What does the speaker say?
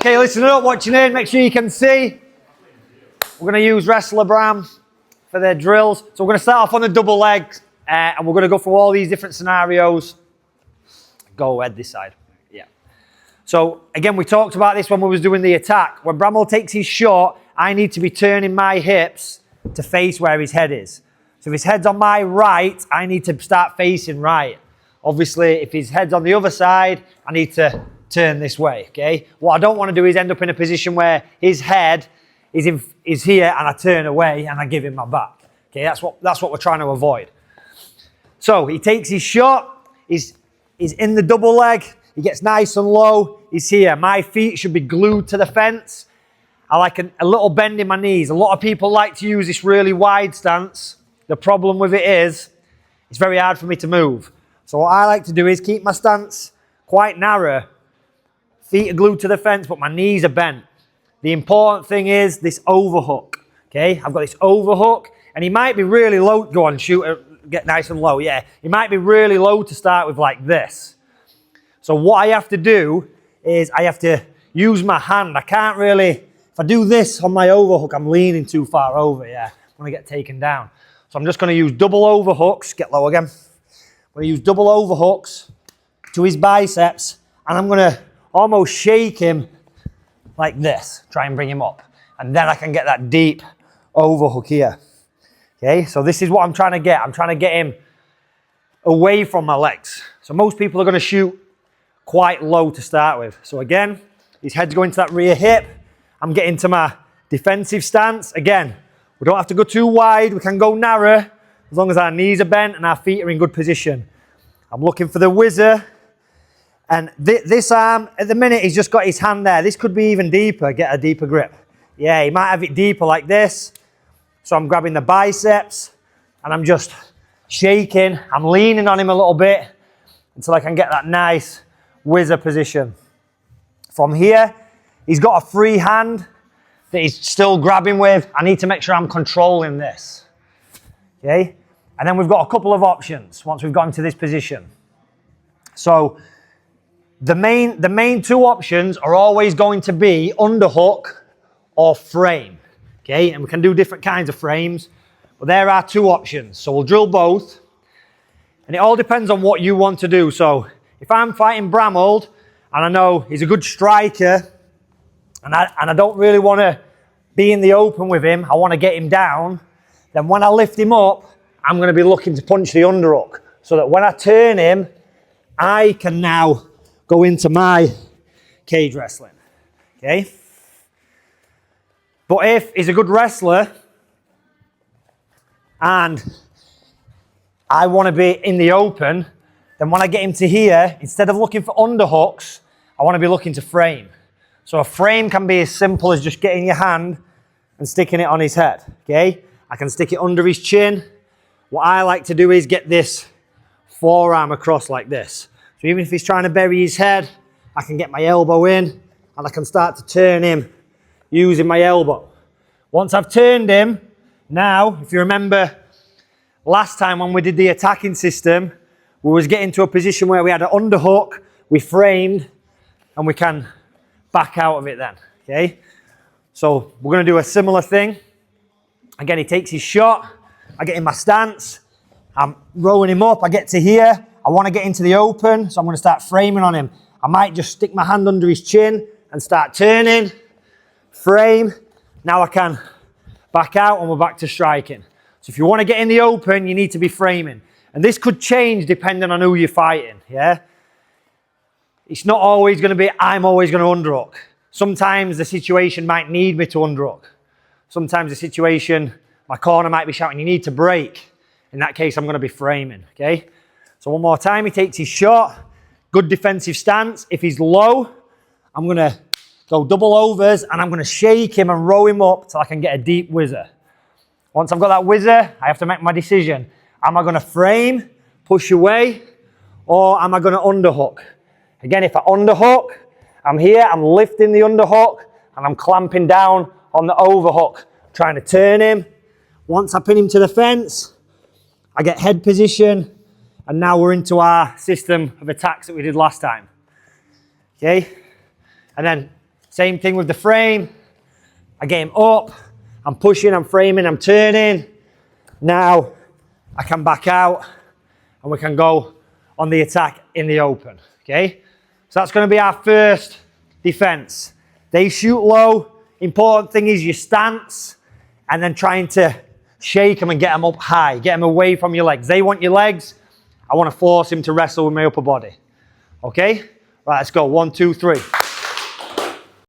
Okay, listen up, watching in, make sure you can see. We're going to use wrestler Bram for their drills. So we're going to start off on the double leg, and we're going to go through all these different scenarios. Go ahead this side. Yeah. So again, we talked about this when we was doing the attack. When Bramwell takes his shot, I need to be turning my hips to face where his head is. So if his head's on my right, I need to start facing right. Obviously, if his head's on the other side, I need to turn this way, okay? What I don't want to do is end up in a position where his head is here and I turn away and I give him my back. Okay, that's what we're trying to avoid. So he takes his shot, he's in the double leg, he gets nice and low, he's here. My feet should be glued to the fence. I like a little bend in my knees. A lot of people like to use this really wide stance. The problem with it is, it's very hard for me to move. So what I like to do is keep my stance quite narrow. Feet are glued to the fence, but my knees are bent. The important thing is this overhook, okay? I've got this overhook, and he might be really low. Go on, shoot, get nice and low, yeah. He might be really low to start with like this. So what I have to do is I have to use my hand. I can't really, if I do this on my overhook, I'm leaning too far over, yeah. I'm gonna get taken down. So I'm just gonna use double overhooks, get low again. I'm gonna use double overhooks to his biceps, and I'm gonna almost shake him like this, try and bring him up. And then I can get that deep overhook here. Okay, so this is what I'm trying to get. I'm trying to get him away from my legs. So most people are gonna shoot quite low to start with. So again, his head's going to that rear hip. I'm getting to my defensive stance. Again, we don't have to go too wide. We can go narrow as long as our knees are bent and our feet are in good position. I'm looking for the whizzer. And this arm, at the minute, he's just got his hand there. This could be even deeper, get a deeper grip. Yeah, he might have it deeper like this. So I'm grabbing the biceps and I'm just shaking. I'm leaning on him a little bit until I can get that nice whizzer position. From here, he's got a free hand that he's still grabbing with. I need to make sure I'm controlling this. Okay? And then we've got a couple of options once we've gotten to this position. So the main two options are always going to be underhook or frame, okay? And we can do different kinds of frames, but there are two options. So we'll drill both, and it all depends on what you want to do. So if I'm fighting Bramwell, and I know he's a good striker, and I don't really want to be in the open with him, I want to get him down, then when I lift him up, I'm going to be looking to punch the underhook, so that when I turn him, I can now go into my cage wrestling, okay? But if he's a good wrestler and I want to be in the open, then when I get him to here, instead of looking for underhooks, I want to be looking to frame. So a frame can be as simple as just getting your hand and sticking it on his head, okay? I can stick it under his chin. What I like to do is get this forearm across like this. So even if he's trying to bury his head, I can get my elbow in and I can start to turn him using my elbow. Once I've turned him, now, if you remember last time when we did the attacking system, we was getting to a position where we had an underhook, we framed, and we can back out of it then, okay? So we're gonna do a similar thing. Again, he takes his shot, I get in my stance, I'm rowing him up, I get to here, I want to get into the open, so I'm going to start framing on him. I might just stick my hand under his chin and start turning, frame. Now I can back out and we're back to striking. So if you want to get in the open, you need to be framing. And this could change depending on who you're fighting, yeah? It's not always going to be, I'm always going to underhook. Sometimes the situation might need me to underhook. Sometimes the situation, my corner might be shouting, you need to break. In that case, I'm going to be framing, okay? So one more time, he takes his shot, good defensive stance. If he's low, I'm going to go double overs and I'm going to shake him and row him up till I can get a deep whizzer. Once I've got that whizzer, I have to make my decision. Am I going to frame, push away, or am I going to underhook? Again, if I underhook, I'm here, I'm lifting the underhook and I'm clamping down on the overhook, trying to turn him. Once I pin him to the fence, I get head position, and now we're into our system of attacks that we did last time. Okay? And then Same thing with the frame. I get him up, I'm pushing, I'm framing, I'm turning. Now I can back out and we can go on the attack in the open, okay? So that's gonna be our first defense. They shoot low. Important thing is your stance and then trying to shake them and get them up high, get them away from your legs. They want your legs. I want to force him to wrestle with my upper body. Okay? Right, let's go. 1, 2, 3.